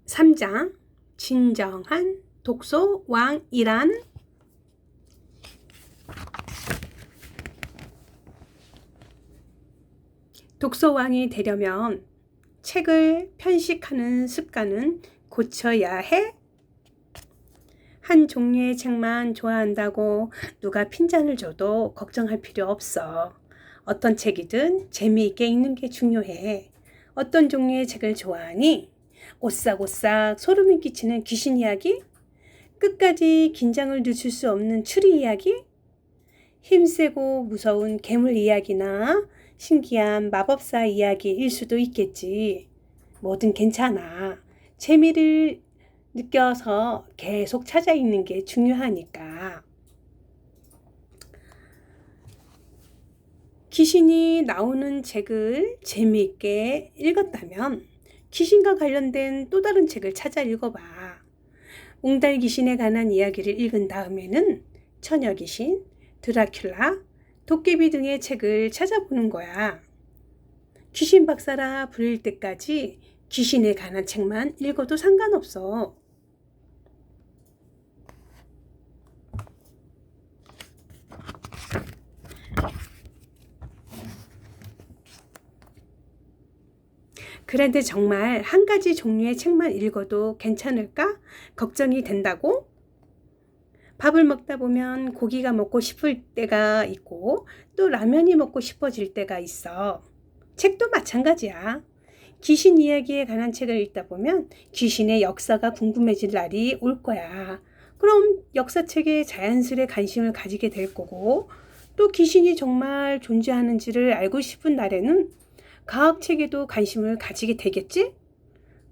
3장 진정한 독서왕이란. 독서왕이 되려면 책을 편식하는 습관은 고쳐야 해. 한 종류의 책만 좋아한다고 누가 핀잔을 줘도 걱정할 필요 없어. 어떤 책이든 재미있게 읽는 게 중요해. 어떤 종류의 책을 좋아하니? 오싹오싹 소름이 끼치는 귀신 이야기? 끝까지 긴장을 늦출 수 없는 추리 이야기? 힘세고 무서운 괴물 이야기나 신기한 마법사 이야기일 수도 있겠지. 뭐든 괜찮아. 재미를 느껴서 계속 찾아 읽는 게 중요하니까. 귀신이 나오는 책을 재미있게 읽었다면 귀신과 관련된 또 다른 책을 찾아 읽어봐. 웅달 귀신에 관한 이야기를 읽은 다음에는 처녀 귀신, 드라큘라, 도깨비 등의 책을 찾아보는 거야. 귀신 박사라 부를 때까지 귀신에 관한 책만 읽어도 상관없어. 그런데 정말 한 가지 종류의 책만 읽어도 괜찮을까? 걱정이 된다고? 밥을 먹다 보면 고기가 먹고 싶을 때가 있고 또 라면이 먹고 싶어질 때가 있어. 책도 마찬가지야. 귀신 이야기에 관한 책을 읽다 보면 귀신의 역사가 궁금해질 날이 올 거야. 그럼 역사책에 자연스레 관심을 가지게 될 거고, 또 귀신이 정말 존재하는지를 알고 싶은 날에는 과학책에도 관심을 가지게 되겠지?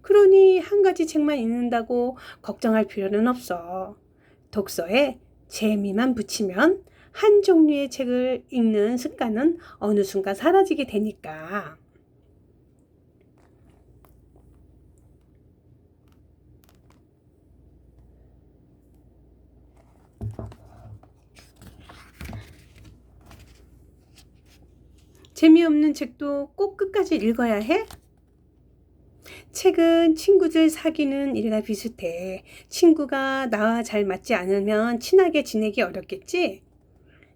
그러니 한 가지 책만 읽는다고 걱정할 필요는 없어. 독서에 재미만 붙이면 한 종류의 책을 읽는 습관은 어느 순간 사라지게 되니까. 재미없는 책도 꼭 끝까지 읽어야 해? 책은 친구들 사귀는 일과 비슷해. 친구가 나와 잘 맞지 않으면 친하게 지내기 어렵겠지?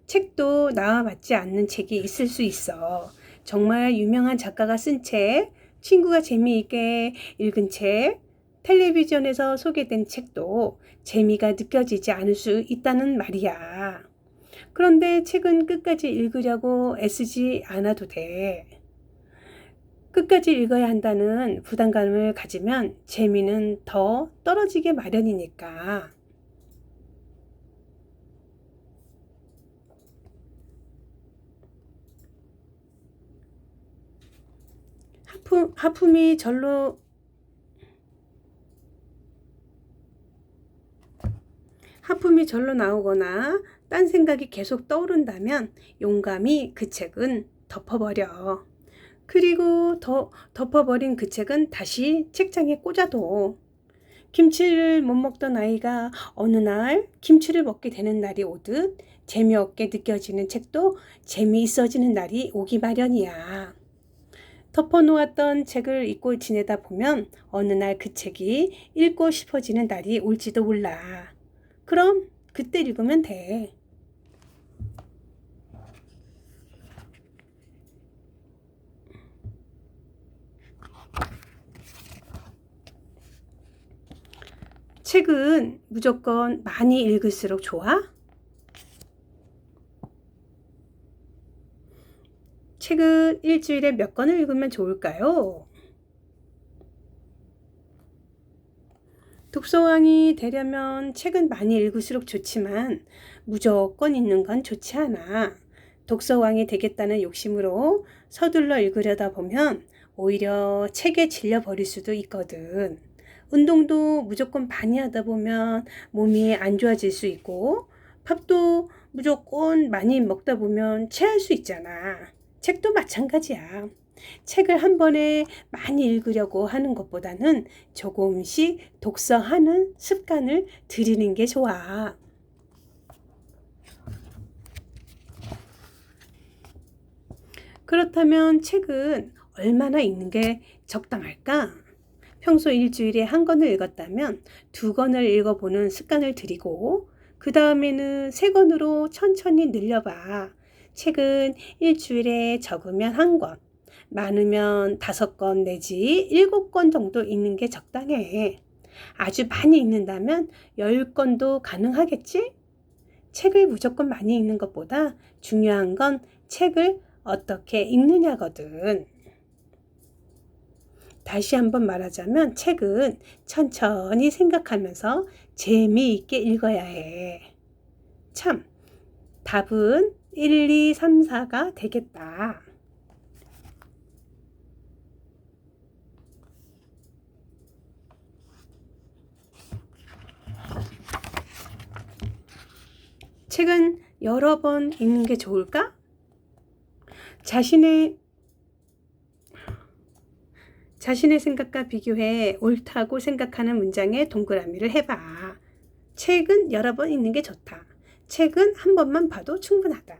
책도 나와 맞지 않는 책이 있을 수 있어. 정말 유명한 작가가 쓴 책, 친구가 재미있게 읽은 책, 텔레비전에서 소개된 책도 재미가 느껴지지 않을 수 있다는 말이야. 그런데 책은 끝까지 읽으려고 애쓰지 않아도 돼. 끝까지 읽어야 한다는 부담감을 가지면 재미는 더 떨어지게 마련이니까. 하품이 절로 나오거나 딴 생각이 계속 떠오른다면 용감히 그 책은 덮어버려. 그리고 덮어버린 그 책은 다시 책장에 꽂아둬. 김치를 못 먹던 아이가 어느 날 김치를 먹게 되는 날이 오듯 재미없게 느껴지는 책도 재미있어지는 날이 오기 마련이야. 덮어놓았던 책을 읽고 지내다 보면 어느 날 그 책이 읽고 싶어지는 날이 올지도 몰라. 그럼 그때 읽으면 돼. 책은 무조건 많이 읽을수록 좋아? 책은 일주일에 몇 권을 읽으면 좋을까요? 독서왕이 되려면 책은 많이 읽을수록 좋지만 무조건 읽는 건 좋지 않아. 독서왕이 되겠다는 욕심으로 서둘러 읽으려다 보면 오히려 책에 질려버릴 수도 있거든. 운동도 무조건 많이 하다 보면 몸이 안 좋아질 수 있고, 밥도 무조건 많이 먹다 보면 체할 수 있잖아. 책도 마찬가지야. 책을 한 번에 많이 읽으려고 하는 것보다는 조금씩 독서하는 습관을 들이는 게 좋아. 그렇다면 책은 얼마나 읽는 게 적당할까? 평소 일주일에 한 권을 읽었다면 두 권을 읽어보는 습관을 들이고 그 다음에는 세 권으로 천천히 늘려봐. 책은 일주일에 적으면 한 권, 많으면 5권 내지 7권 정도 읽는 게 적당해. 아주 많이 읽는다면 10권도 가능하겠지? 책을 무조건 많이 읽는 것보다 중요한 건 책을 어떻게 읽느냐거든. 다시 한번 말하자면 책은 천천히 생각하면서 재미있게 읽어야 해. 참, 답은 1, 2, 3, 4가 되겠다. 책은 여러 번 읽는 게 좋을까? 자신의 생각과 비교해 옳다고 생각하는 문장에 동그라미를 해봐. 책은 여러 번 읽는 게 좋다. 책은 한 번만 봐도 충분하다.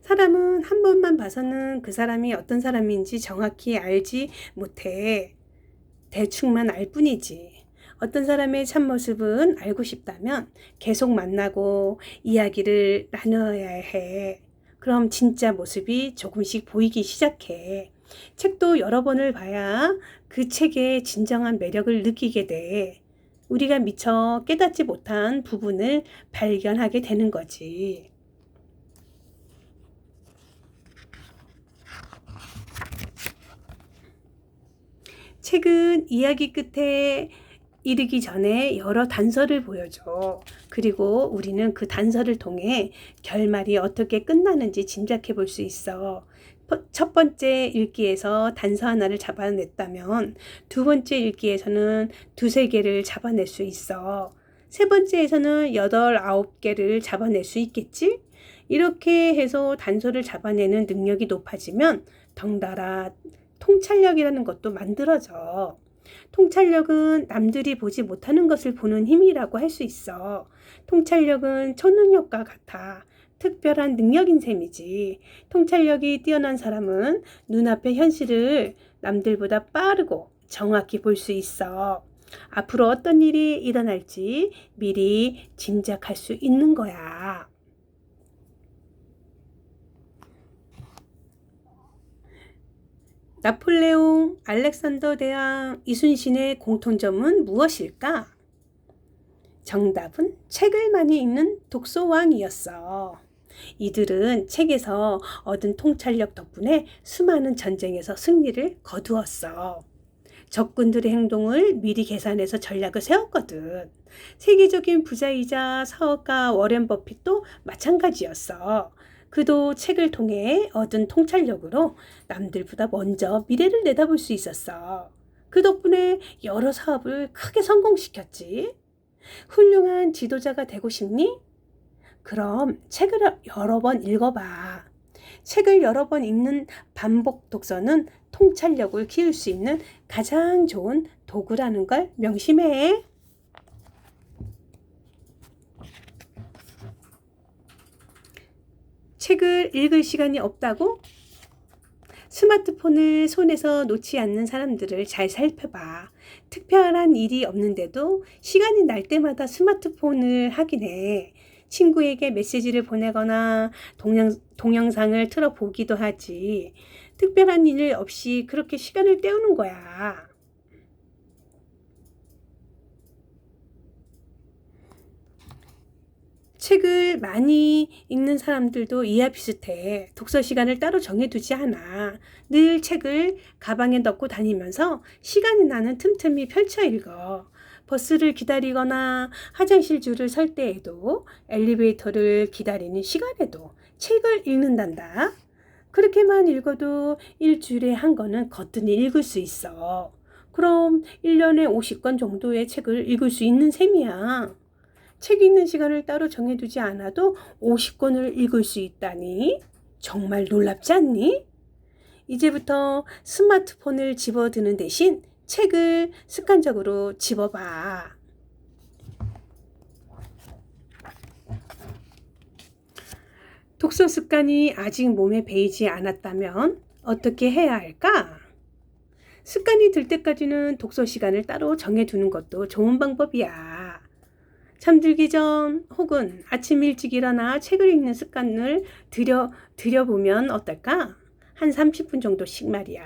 사람은 한 번만 봐서는 그 사람이 어떤 사람인지 정확히 알지 못해. 대충만 알 뿐이지. 어떤 사람의 참모습은 알고 싶다면 계속 만나고 이야기를 나눠야 해. 그럼 진짜 모습이 조금씩 보이기 시작해. 책도 여러 번을 봐야 그 책의 진정한 매력을 느끼게 돼. 우리가 미처 깨닫지 못한 부분을 발견하게 되는 거지. 책은 이야기 끝에 이르기 전에 여러 단서를 보여줘. 그리고 우리는 그 단서를 통해 결말이 어떻게 끝나는지 짐작해 볼 수 있어. 첫 번째 읽기에서 단서 하나를 잡아냈다면 두 번째 읽기에서는 2-3개를 잡아낼 수 있어. 세 번째에서는 8, 9개를 잡아낼 수 있겠지? 이렇게 해서 단서를 잡아내는 능력이 높아지면 덩달아 통찰력이라는 것도 만들어져. 통찰력은 남들이 보지 못하는 것을 보는 힘이라고 할 수 있어. 통찰력은 초능력과 같아. 특별한 능력인 셈이지. 통찰력이 뛰어난 사람은 눈앞의 현실을 남들보다 빠르고 정확히 볼 수 있어. 앞으로 어떤 일이 일어날지 미리 짐작할 수 있는 거야. 나폴레옹, 알렉산더 대왕, 이순신의 공통점은 무엇일까? 정답은 책을 많이 읽는 독서왕이었어. 이들은 책에서 얻은 통찰력 덕분에 수많은 전쟁에서 승리를 거두었어. 적군들의 행동을 미리 계산해서 전략을 세웠거든. 세계적인 부자이자 사업가 워렌 버핏도 마찬가지였어. 그도 책을 통해 얻은 통찰력으로 남들보다 먼저 미래를 내다볼 수 있었어. 그 덕분에 여러 사업을 크게 성공시켰지. 훌륭한 지도자가 되고 싶니? 그럼 책을 여러 번 읽어봐. 책을 여러 번 읽는 반복 독서는 통찰력을 키울 수 있는 가장 좋은 도구라는 걸 명심해. 책을 읽을 시간이 없다고? 스마트폰을 손에서 놓지 않는 사람들을 잘 살펴봐. 특별한 일이 없는데도 시간이 날 때마다 스마트폰을 확인해. 친구에게 메시지를 보내거나 동영상을 틀어보기도 하지. 특별한 일 없이 그렇게 시간을 때우는 거야. 책을 많이 읽는 사람들도 이와 비슷해. 독서 시간을 따로 정해두지 않아. 늘 책을 가방에 넣고 다니면서 시간이 나는 틈틈이 펼쳐 읽어. 버스를 기다리거나 화장실 줄을 설 때에도 엘리베이터를 기다리는 시간에도 책을 읽는단다. 그렇게만 읽어도 일주일에 한 권은 거뜬히 읽을 수 있어. 그럼 1년에 50권 정도의 책을 읽을 수 있는 셈이야. 책 읽는 시간을 따로 정해두지 않아도 50권을 읽을 수 있다니 정말 놀랍지 않니? 이제부터 스마트폰을 집어드는 대신 책을 습관적으로 집어봐. 독서 습관이 아직 몸에 배이지 않았다면 어떻게 해야 할까? 습관이 들 때까지는 독서 시간을 따로 정해두는 것도 좋은 방법이야. 잠들기 전 혹은 아침 일찍 일어나 책을 읽는 습관을 들여보면 어떨까? 한 30분 정도씩 말이야.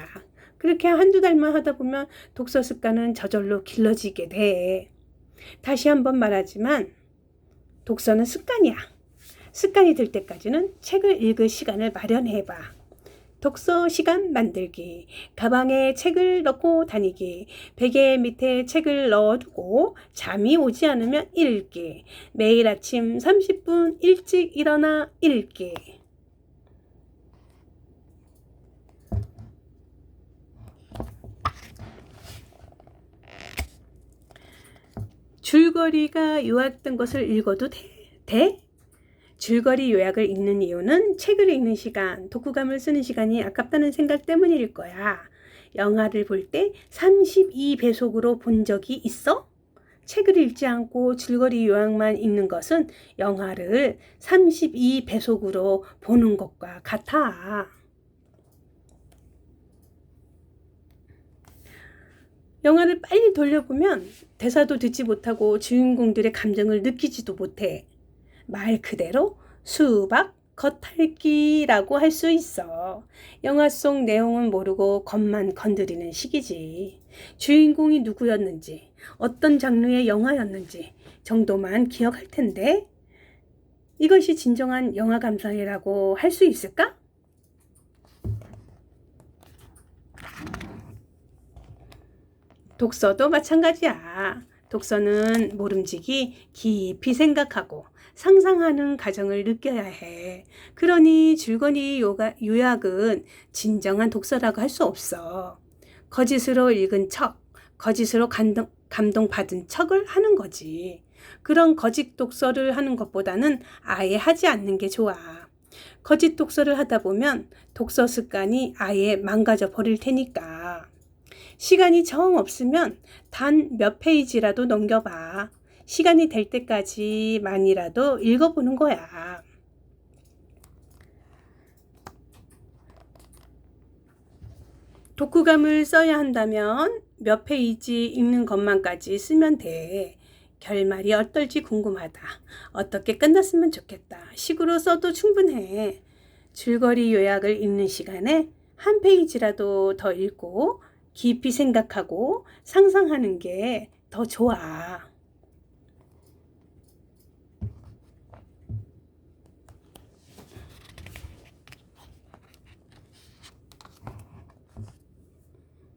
그렇게 한두 달만 하다 보면 독서 습관은 저절로 길러지게 돼. 다시 한번 말하지만 독서는 습관이야. 습관이 들 때까지는 책을 읽을 시간을 마련해봐. 독서 시간 만들기, 가방에 책을 넣고 다니기, 베개 밑에 책을 넣어두고 잠이 오지 않으면 읽기, 매일 아침 30분 일찍 일어나 읽기. 줄거리가 요약된 것을 읽어도 돼? 줄거리 요약을 읽는 이유는 책을 읽는 시간, 독후감을 쓰는 시간이 아깝다는 생각 때문일 거야. 영화를 볼 때 32배속으로 본 적이 있어? 책을 읽지 않고 줄거리 요약만 읽는 것은 영화를 32배속으로 보는 것과 같아. 영화를 빨리 돌려보면 대사도 듣지 못하고 주인공들의 감정을 느끼지도 못해. 말 그대로 수박 겉핥기라고 할 수 있어. 영화 속 내용은 모르고 겉만 건드리는 시기지. 주인공이 누구였는지, 어떤 장르의 영화였는지 정도만 기억할 텐데 이것이 진정한 영화 감상이라고 할 수 있을까? 독서도 마찬가지야. 독서는 모름지기 깊이 생각하고 상상하는 과정을 느껴야 해. 그러니 줄거리 요약은 진정한 독서라고 할 수 없어. 거짓으로 읽은 척, 거짓으로 감동받은 척을 하는 거지. 그런 거짓 독서를 하는 것보다는 아예 하지 않는 게 좋아. 거짓 독서를 하다 보면 독서 습관이 아예 망가져 버릴 테니까. 시간이 정 없으면 단 몇 페이지라도 넘겨봐. 시간이 될 때까지만이라도 읽어보는 거야. 독후감을 써야 한다면 몇 페이지 읽는 것만까지 쓰면 돼. 결말이 어떨지 궁금하다. 어떻게 끝났으면 좋겠다. 식으로 써도 충분해. 줄거리 요약을 읽는 시간에 한 페이지라도 더 읽고 깊이 생각하고 상상하는 게 더 좋아.